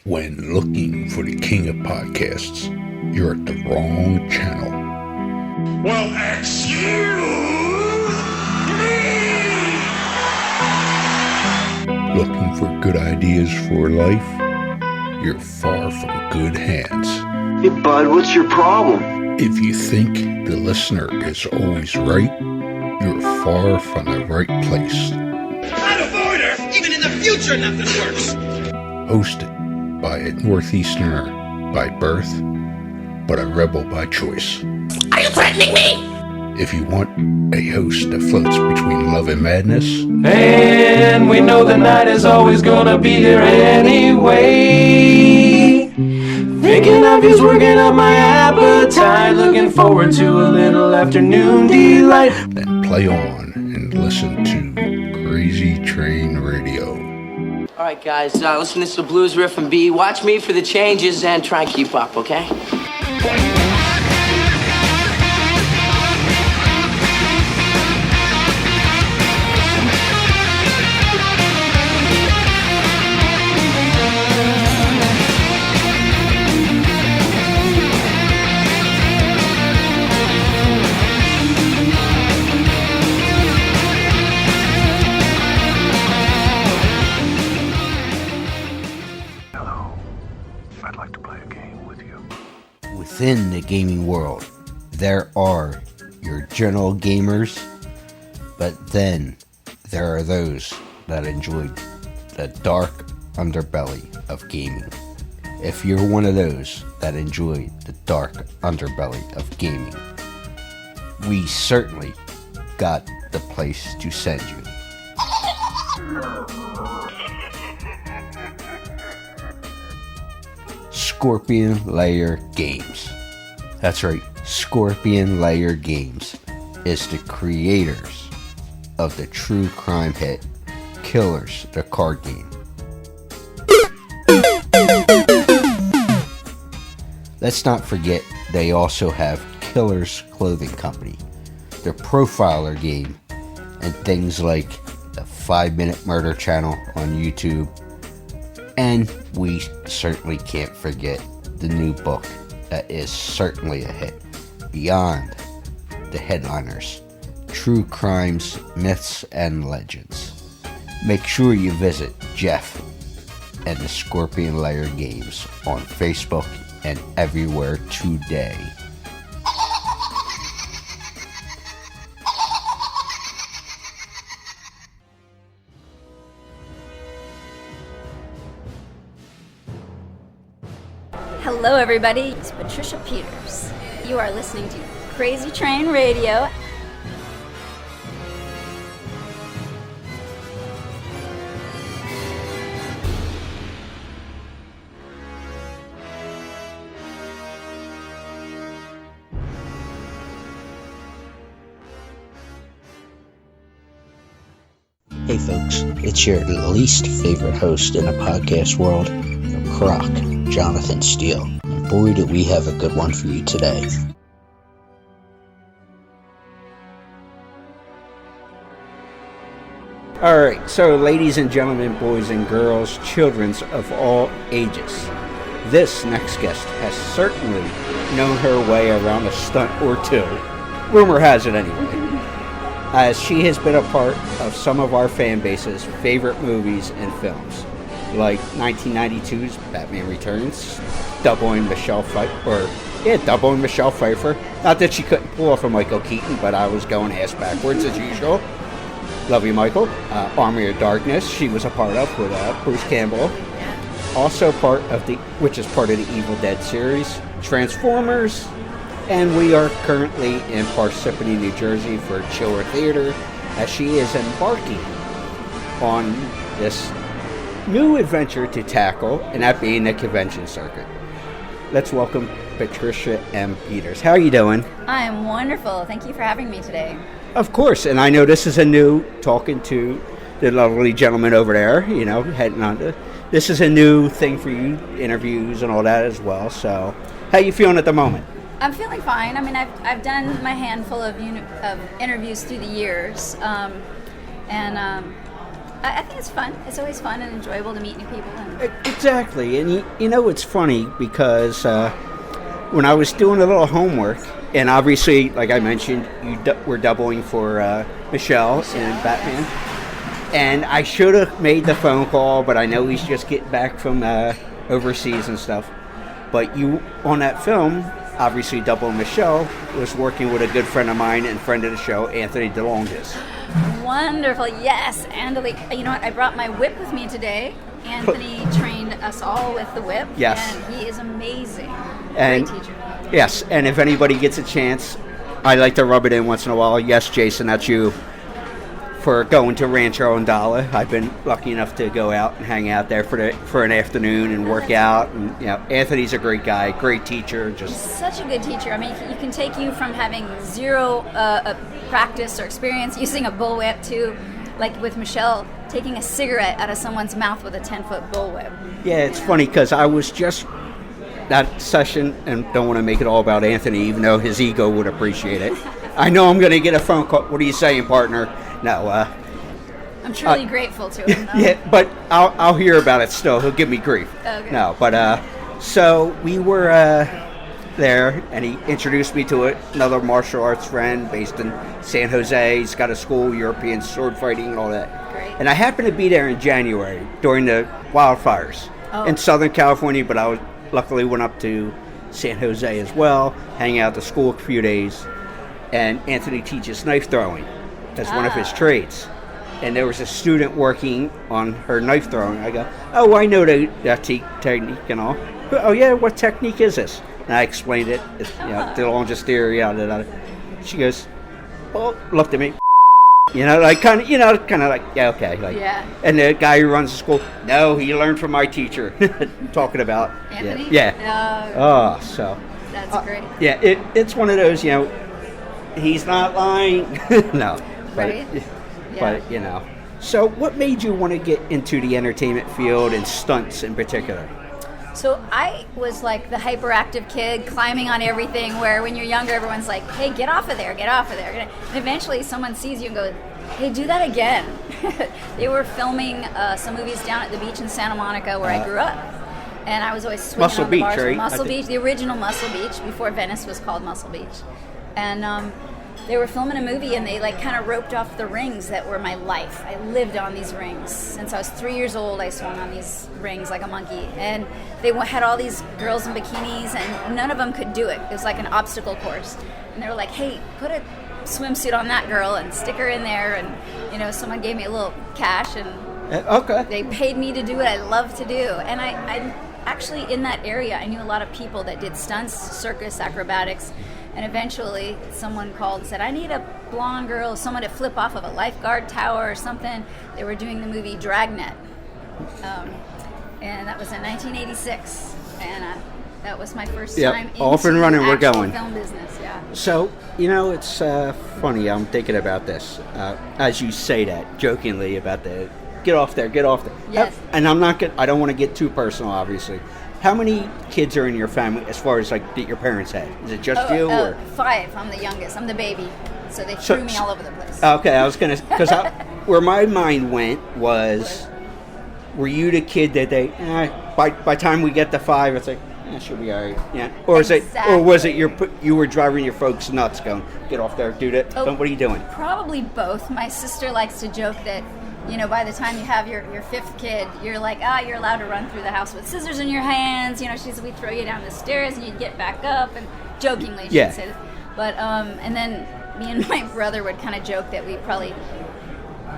When looking for the king of podcasts, you're at the wrong channel. Well, excuse me! Looking for good ideas for life? You're far from good hands. Hey, bud, what's your problem? If you think the listener is always right, you're far from the right place. Out of order! Even in the future, nothing works! Hosted by a Northeasterner by birth, but a rebel by choice. Are you threatening me? If you want a host that floats between love and madness, and we know the night is always gonna be here anyway. Thinking of you's working up my appetite, looking forward to a little afternoon delight. then play on and listen to Crazy Train Radio. All right, guys, listen to this blues riff and B. Watch me for the changes and try and keep up, okay? Within the gaming world, there are your general gamers, but then there are those that enjoy the dark underbelly of gaming. If you're one of those that enjoy the dark underbelly of gaming, we certainly got the place to send you. Scorpion Lair Games. That's right, Scorpion Lair Games is the creators of the true crime hit Killers, the card game. Let's not forget they also have Killers Clothing Company, the profiler game, and things like the 5-Minute Murder channel on YouTube. And we certainly can't forget the new book that is certainly a hit, Beyond the Headliners, True Crimes, Myths, and Legends. Make sure you visit Jeff and the Scorpion Lair Games on Facebook and everywhere today. Hello everybody, it's Patricia Peters. You are listening to Crazy Train Radio. Hey folks, it's your least favorite host in the podcast world, Croc, Jonathan Steele. And boy, do we have a good one for you today. Alright, so ladies and gentlemen, boys and girls, children of all ages, this next guest has certainly known her way around a stunt or two. Rumor has it anyway. As she has been a part of some of our fan base's favorite movies and films, like 1992's Batman Returns, doubling Michelle Pfeiffer. Not that she couldn't pull off a Michael Keaton, but I was going ass backwards as usual. Love you, Michael. Army of Darkness, she was a part of with Bruce Campbell. Also which is part of the Evil Dead series, Transformers, and we are currently in Parsipany, New Jersey for Chiller Theater, as she is embarking on this new adventure to tackle, and that being the convention circuit. Let's welcome Patricia M Peters. How are you doing? I am wonderful. Thank you for having me today. Of course, and I know this is a new, talking to the lovely gentleman over there, heading on to, this is a new thing for you, interviews and all that as well, so how you feeling at the moment? I'm feeling fine. I mean, I've done my handful of interviews through the years, and I think it's fun. It's always fun and enjoyable to meet new people. And Exactly. And you know, it's funny because when I was doing a little homework, and obviously, like I mentioned, we're doubling for Michelle in Batman. And I should have made the phone call, but I know he's just getting back from overseas and stuff. But you, on that film, obviously doubling Michelle, was working with a good friend of mine and friend of the show, Anthony DeLongis. wonderful, yes. And you know what? I brought my whip with me today. Anthony trained us all with the whip. Yes. And he is amazing. And great teacher. Yes, and if anybody gets a chance, I like to rub it in once in a while. Yes, Jason, that's you. For going to Rancho Ondala, I've been lucky enough to go out and hang out there for an afternoon and work out. And Anthony's a great guy, great teacher. He's such a good teacher. I mean, he can take you from having zero practice or experience using a bullwhip to, like with Michelle, taking a cigarette out of someone's mouth with a 10-foot bullwhip. Yeah, it's funny because I was just that session, and don't want to make it all about Anthony, even though his ego would appreciate it. I know I'm going to get a phone call. What are you saying, partner? No, I'm truly grateful to him, though. Yeah, but I'll hear about it still. He'll give me grief. Okay. No, but so we were there, and he introduced me to another martial arts friend based in San Jose. He's got a school, European sword fighting and all that. Great. And I happened to be there in January during the wildfires in Southern California, but I luckily went up to San Jose as well, hang out at the school a few days, and Anthony teaches knife throwing as one of his trades. And there was a student working on her knife throwing. I go, oh, I know that technique and all. Oh, yeah, what technique is this? And I explained it. It's, the longest theory. She goes, well, looked at me. Like kind of like, yeah, okay. Like, yeah. And the guy who runs the school, no, he learned from my teacher. Talking about Anthony? Yeah. So. That's great. Yeah, it's one of those, he's not lying. No. Right? But, So what made you want to get into the entertainment field and stunts in particular? So I was like the hyperactive kid climbing on everything, where when you're younger, everyone's like, hey, get off of there, get off of there. And eventually someone sees you and goes, hey, do that again. They were filming some movies down at the beach in Santa Monica where I grew up. And I was always swimming Muscle on the Beach, bars. right? Muscle Beach, the original Muscle Beach, before Venice was called Muscle Beach. And they were filming a movie, and they kind of roped off the rings that were my life. I lived on these rings. Since I was 3 years old, I swung on these rings like a monkey. And they had all these girls in bikinis, and none of them could do it. It was like an obstacle course. And they were like, hey, put a swimsuit on that girl and stick her in there. And, someone gave me a little cash, and okay. They paid me to do what I love to do. And I actually, in that area, I knew a lot of people that did stunts, circus, acrobatics. And eventually someone called and said, I need a blonde girl, someone to flip off of a lifeguard tower or something. They were doing the movie Dragnet. And that was in 1986. And that was my first time off and running, we're actual going. Film business, yeah. So, it's funny, I'm thinking about this. As you say that, jokingly, about the get off there. Yes. And I don't want to get too personal, obviously. How many kids are in your family as far as that your parents had? Is it just you? Or? 5. I'm the youngest. I'm the baby. So they threw me all over the place. Okay, I was going to, because where my mind went was, were you the kid that they, by time we get to 5, it's like, she'll be all right. Yeah. Or was it you were driving your folks nuts going, get off there, do that? What are you doing? Probably both. My sister likes to joke that, by the time you have your 5th kid, you're like, you're allowed to run through the house with scissors in your hands. She said, we throw you down the stairs and you'd get back up. And jokingly, she'd say that. But, and then me and my brother would kind of joke that we probably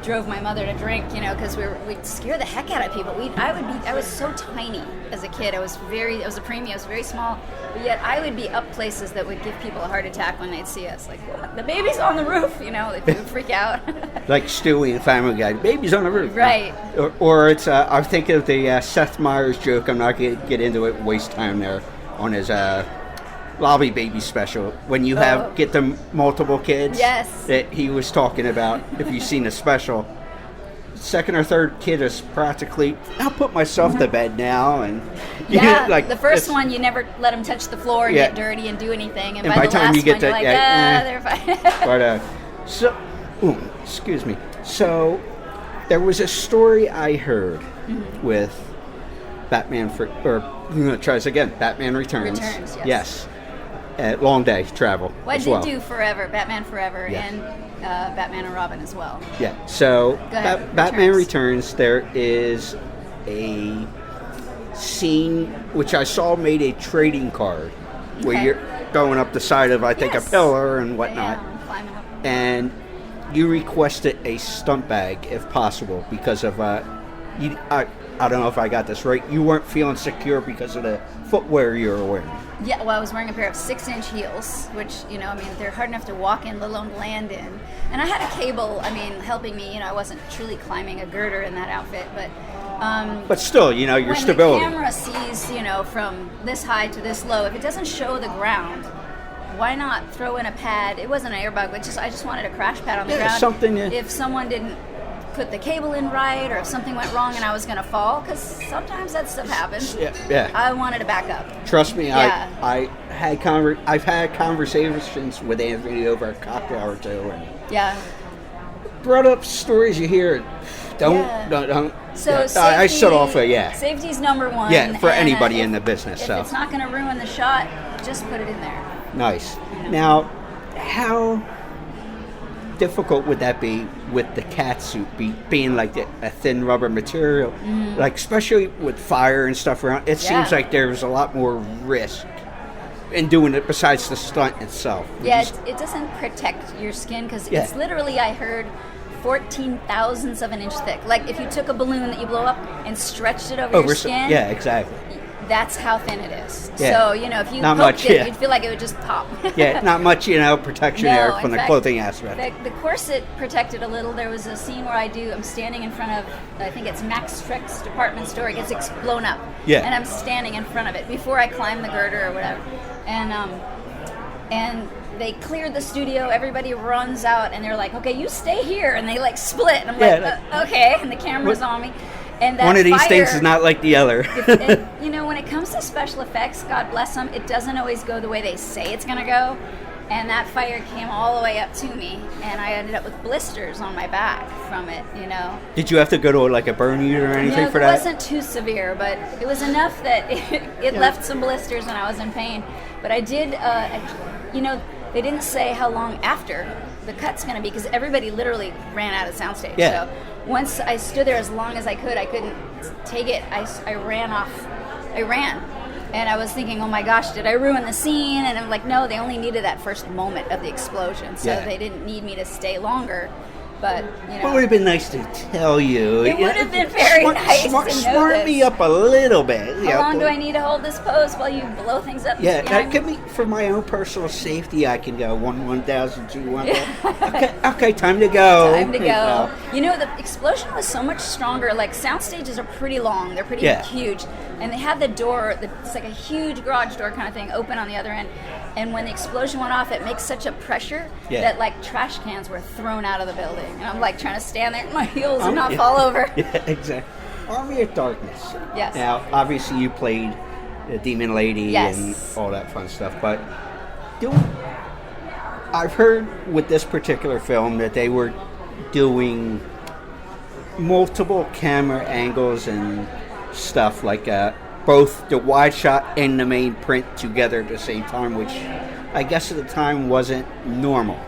drove my mother to drink, because we'd scare the heck out of people. I was so tiny as a kid. I was a preemie. I was very small, but yet I would be up places that would give people a heart attack when they'd see us. Like, the baby's on the roof, they would freak out. Like Stewie and Family Guy, baby's on the roof. Right. Or it's, I'm thinking of the Seth Meyers joke. I'm not going to get into it, waste time there, on his Lobby Baby special, when you get them multiple kids. Yes. That he was talking about, if you've seen the special. Second or third kid is practically, I'll put myself to bed now. And the first one, you never let them touch the floor and get dirty and do anything. And by the time last you get one, you're like, they're fine. But, excuse me. So, There was a story I heard with Batman Batman Returns. Yes. Long Day Travel. Well, I did do Forever, Batman Forever, and Batman and Robin as well. Yeah. So Batman Returns. There is a scene which I saw made a trading card where you're going up the side of a pillar and whatnot, climbing up. and you requested a stunt bag if possible because of I don't know if I got this right. You weren't feeling secure because of the footwear you were wearing. Yeah, well, I was wearing a pair of 6-inch heels, which, they're hard enough to walk in, let alone land in. And I had a cable, helping me. I wasn't truly climbing a girder in that outfit, but still, your stability. When the camera sees, from this high to this low, if it doesn't show the ground, why not throw in a pad? It wasn't an airbag, but I just wanted a crash pad on the ground. Something. If someone didn't put the cable in right, or if something went wrong and I was going to fall, because sometimes that stuff happens. Yeah. I wanted to back up. Trust me, I've had conversations with Anthony over a cocktail or two, and brought up stories you hear. Don't. So safety, I set off safety's number one. Yeah, for anybody in the business. If so it's not going to ruin the shot, just put it in there. Nice. Now, how difficult would that be with the cat suit being like a thin rubber material, like especially with fire and stuff around? It seems like there's a lot more risk in doing it besides the stunt itself. It doesn't protect your skin because it's literally, I heard, 14 thousandths of an inch thick. Like if you took a balloon that you blow up and stretched it over your skin. Yeah, exactly. That's how thin it is. Yeah. So, if you poked it, you'd feel like it would just pop. Not much, protection there from the clothing aspect. The corset protected a little. There was a scene where I'm standing in front of, I think it's Max Schreck's department store. It gets blown up. Yeah. And I'm standing in front of it before I climb the girder or whatever. And they cleared the studio. Everybody runs out, and they're like, okay, you stay here. And they, split. And I'm okay. And the camera's on me. And that one of these fire, things is not like the other. When it comes to special effects, God bless them, it doesn't always go the way they say it's going to go. And that fire came all the way up to me, and I ended up with blisters on my back from it, Did you have to go to a burn unit or anything for that? It wasn't too severe, but it was enough that it left some blisters and I was in pain. But I did, they didn't say how long after the cut's going to be because everybody literally ran out of soundstage. Yeah. So once I stood there as long as I could, I couldn't take it. I ran. And I was thinking, oh my gosh, did I ruin the scene? And I'm like, no, they only needed that first moment of the explosion. So they didn't need me to stay longer. But, It would have been nice to tell you. It would have been very nice to know Smart me up a little bit. How long do I need to hold this pose while you blow things up? Yeah, give me, for my own personal safety, I can go 1,000, 2, 1,000. Okay, time to go. Time to go. The explosion was so much stronger. Sound stages are pretty long. They're pretty huge. And they had the door, it's like a huge garage door kind of thing, open on the other end. And when the explosion went off, it makes such a pressure that trash cans were thrown out of the building. And I'm trying to stand there in my heels and not fall over. Yeah, exactly. Army of Darkness. Yes. Now, obviously you played the Demon Lady and all that fun stuff, but I've heard with this particular film that they were doing multiple camera angles and stuff both the wide shot and the main print together at the same time, which I guess at the time wasn't normal.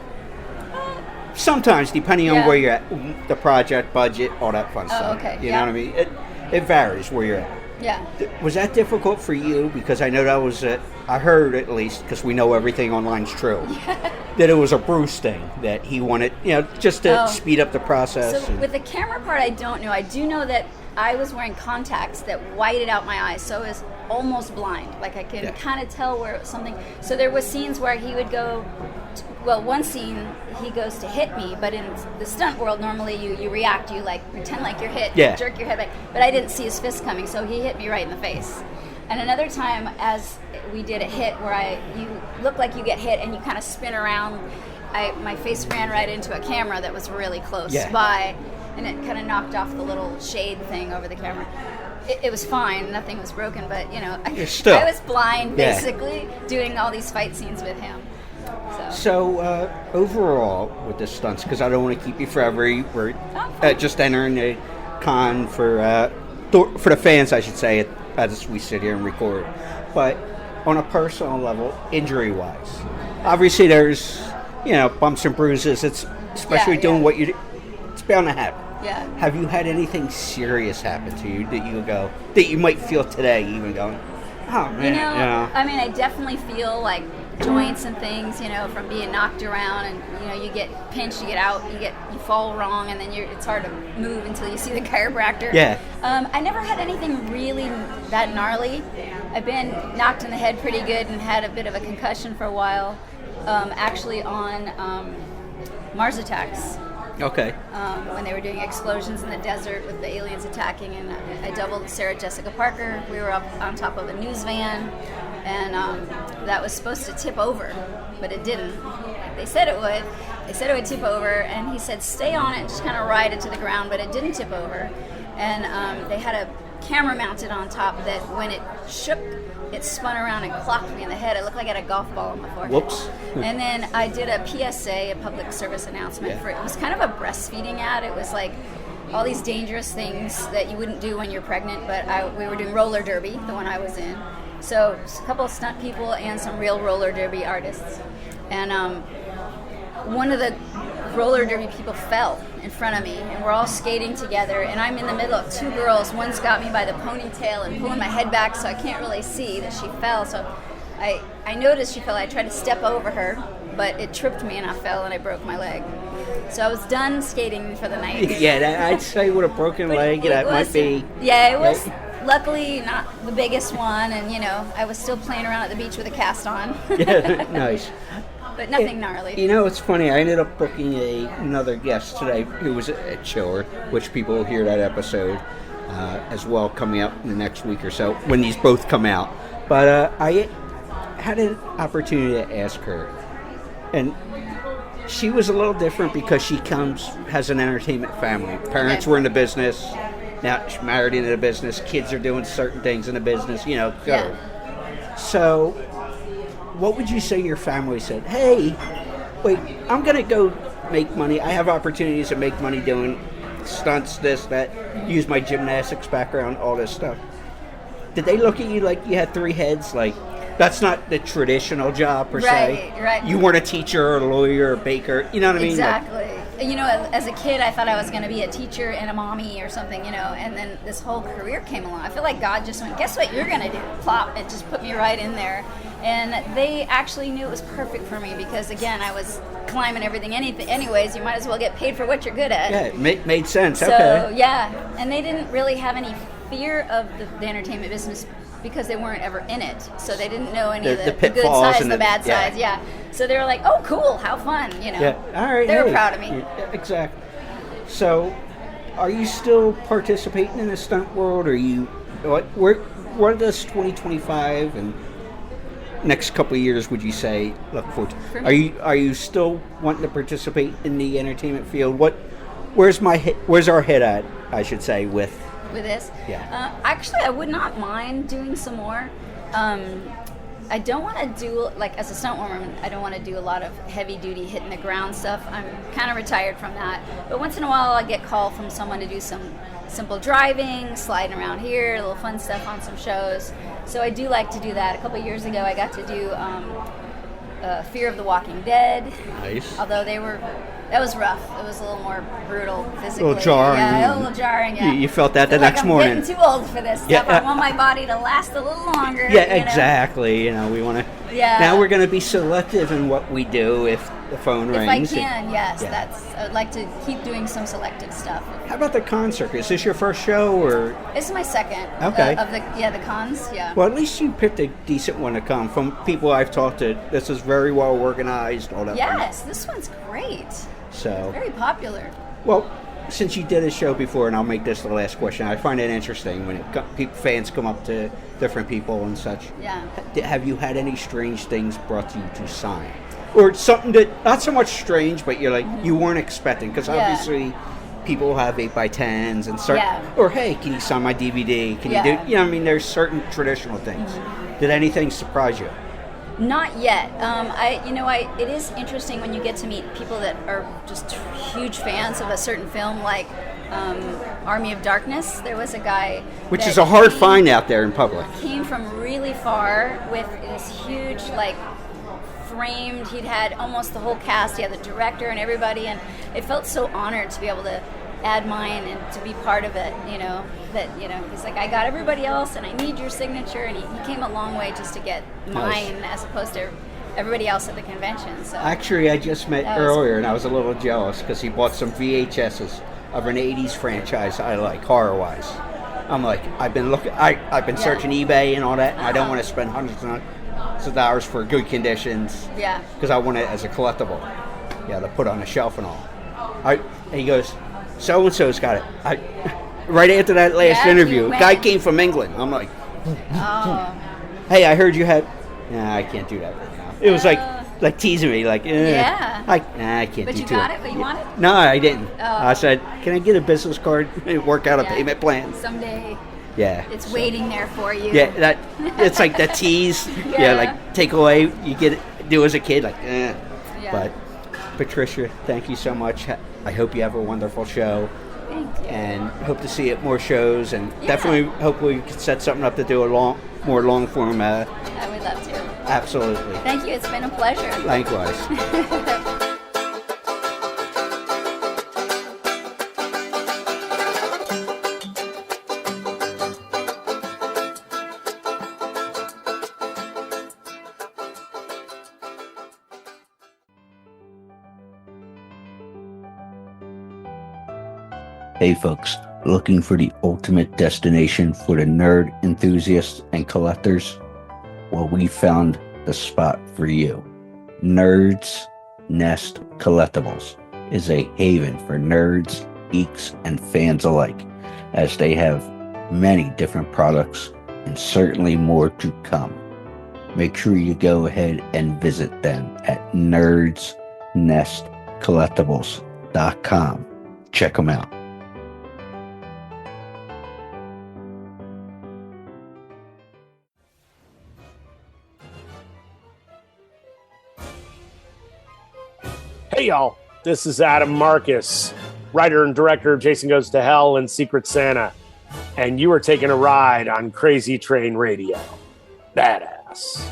Sometimes, depending on where you're at, the project, budget, all that fun stuff. Okay. You know what I mean? It varies where you're at. Yeah. Was that difficult for you? Because I know that was I heard at least, because we know everything online is true, that it was a Bruce thing, that he wanted, just to speed up the process. So with the camera part, I don't know. I do know that I was wearing contacts that whited out my eyes, so I was almost blind. I could kind of tell where it was something. So there was scenes where he would go, one scene, he goes to hit me, but in the stunt world, normally you react, you pretend like you're hit, you jerk your head back, but I didn't see his fist coming, so he hit me right in the face. And another time, as we did a hit where you look like you get hit and you kind of spin around, my face ran right into a camera that was really close by, and it kind of knocked off the little shade thing over the camera. It was fine, nothing was broken, but I was blind basically doing all these fight scenes with him. So, overall, with the stunts, because I don't want to keep you forever, we're just entering the con for the fans, I should say, as we sit here and record. But on a personal level, injury-wise, obviously there's, bumps and bruises. It's especially doing what you do. It's bound to happen. Yeah. Have you had anything serious happen to you that you might feel today, even going, oh man, I mean, I definitely feel like joints and things, from being knocked around, and you get pinched, you get out, you fall wrong, and then it's hard to move until you see the chiropractor. Yeah. I never had anything really that gnarly. I've been knocked in the head pretty good and had a bit of a concussion for a while, actually on Mars Attacks. Okay. When they were doing explosions in the desert with the aliens attacking, and I doubled Sarah Jessica Parker. We were up on top of a news van, and that was supposed to tip over, but it didn't. They said it would. They said it would tip over, and he said stay on it and just kind of ride it to the ground, but it didn't tip over. And they had a camera mounted on top that when it shook, it spun around and clocked me in the head. It looked like I had a golf ball on my forehead. Whoops. And then I did a PSA, a public service announcement for it. It was kind of a breastfeeding ad. It was like all these dangerous things that you wouldn't do when you're pregnant, but we were doing roller derby, the one I was in. So a couple of stunt people and some real roller derby artists. And one of the roller derby people fell in front of me, and we're all skating together, and I'm in the middle of two girls. One's got me by the ponytail and pulling my head back so I can't really see that she fell. So I noticed she fell. I tried to step over her, but it tripped me and I fell and I broke my leg. So I was done skating for the night. Yeah, I'd say with a broken leg, that might be... Yeah, it was luckily not the biggest one, and I was still playing around at the beach with a cast on. Yeah, nice. But nothing gnarly. It's funny. I ended up booking another guest today who was a chiller, which people will hear that episode as well coming out in the next week or so when these both come out. But I had an opportunity to ask her, and she was a little different because she has an entertainment family. Parents were in the business. Now she's married into the business. Kids are doing certain things in the business. Go. Yeah. So, what would you say your family said? Hey, wait, I'm going to go make money. I have opportunities to make money doing stunts, this, that, use my gymnastics background, all this stuff. Did they look at you like you had three heads? Like, that's not the traditional job, per se. Right. You weren't a teacher or a lawyer or a baker. You know what I mean? Exactly. As a kid, I thought I was going to be a teacher and a mommy or something, and then this whole career came along. I feel like God just went, guess what you're going to do? Plop, it just put me right in there. And they actually knew it was perfect for me because, again, I was climbing everything anyways. You might as well get paid for what you're good at. Yeah, it made sense. So, okay. Yeah. And they didn't really have any fear of the entertainment business because they weren't ever in it. So they didn't know any of the good sides and the bad sides. Yeah. So they were like, oh, cool, how fun, Yeah, all right. They were proud of me. Yeah, exactly. So, are you still participating in the stunt world? What does 2025 and next couple of years would you say look forward to? Are you still wanting to participate in the entertainment field? Where's our head at, I should say, with this? Yeah. Actually, I would not mind doing some more. I don't want to do, as a stunt woman, I don't want to do a lot of heavy duty hitting the ground stuff. I'm kind of retired from that. But once in a while I get called from someone to do some simple driving, sliding around here, a little fun stuff on some shows. So I do like to do that. A couple years ago I got to do Fear of the Walking Dead. Nice. Although that was rough. It was a little more brutal physically. A little jarring. Yeah, a little jarring, yeah. You felt that the next morning. I'm getting too old for this stuff. I want my body to last a little longer. Yeah, exactly. We want to... Yeah. Now we're going to be selective in what we do if the phone rings. If I can, yes. Yeah. I'd like to keep doing some selective stuff. How about the con circuit? Is this your first show, or...? This is my second. Okay. Of the cons, yeah. Well, at least you picked a decent one to come. From people I've talked to, this is very well organized, all that. Yes, this one's great. So... Very popular. Well, since you did a show before, and I'll make this the last question, I find it interesting when fans come up to different people and such. Yeah. Have you had any strange things brought to you to sign? Or something that, not so much strange, but you're like, you weren't expecting? Because obviously people have 8x10s and certain, or hey, can you sign my DVD? Can you do, there's certain traditional things. Mm-hmm. Did anything surprise you? Not yet. It is interesting when you get to meet people that are just huge fans of a certain film, like Army of Darkness. There was a guy, which is a hard find out there in public. Came from really far with this huge, like, framed. He'd had almost the whole cast. He had the director and everybody, and it felt so honored to be able to add mine and to be part of it. He's like, I got everybody else, and I need your signature, and he came a long way just to get mine as opposed to everybody else at the convention. So actually, I just met earlier, and I was a little jealous because he bought some VHSs of an '80s franchise I like horror-wise. I'm like, I've been searching eBay and all that, and I don't want to spend hundreds of dollars for good conditions. Yeah. Because I want it as a collectible. Yeah, to put on a shelf and all. And he goes, so and so's got it. Right after that last interview, guy came from England. I'm like, hey, I heard you had. Nah, I can't do that right now. It was like teasing me, like, I can't do it. But you got it? But you want it? No, I didn't. I said, can I get a business card and work out a payment plan? Someday. Yeah. It's waiting there for you. Yeah, it's like the tease. Like take away, you get it, do as a kid, like, But Patricia, thank you so much. I hope you have a wonderful show. Thank you. And hope to see you at more shows, and definitely hope we can set something up to do a more long form. I would love to. Absolutely. Thank you. It's been a pleasure. Likewise. Hey folks, looking for the ultimate destination for the nerd enthusiasts and collectors? Well, we found the spot for you. Nerds Nest Collectibles is a haven for nerds, geeks, and fans alike, as they have many different products and certainly more to come. Make sure you go ahead and visit them at nerdsnestcollectibles.com. Check them out. Hey y'all, this is Adam Marcus, writer and director of Jason Goes to Hell and Secret Santa, and you are taking a ride on Crazy Train Radio. Badass.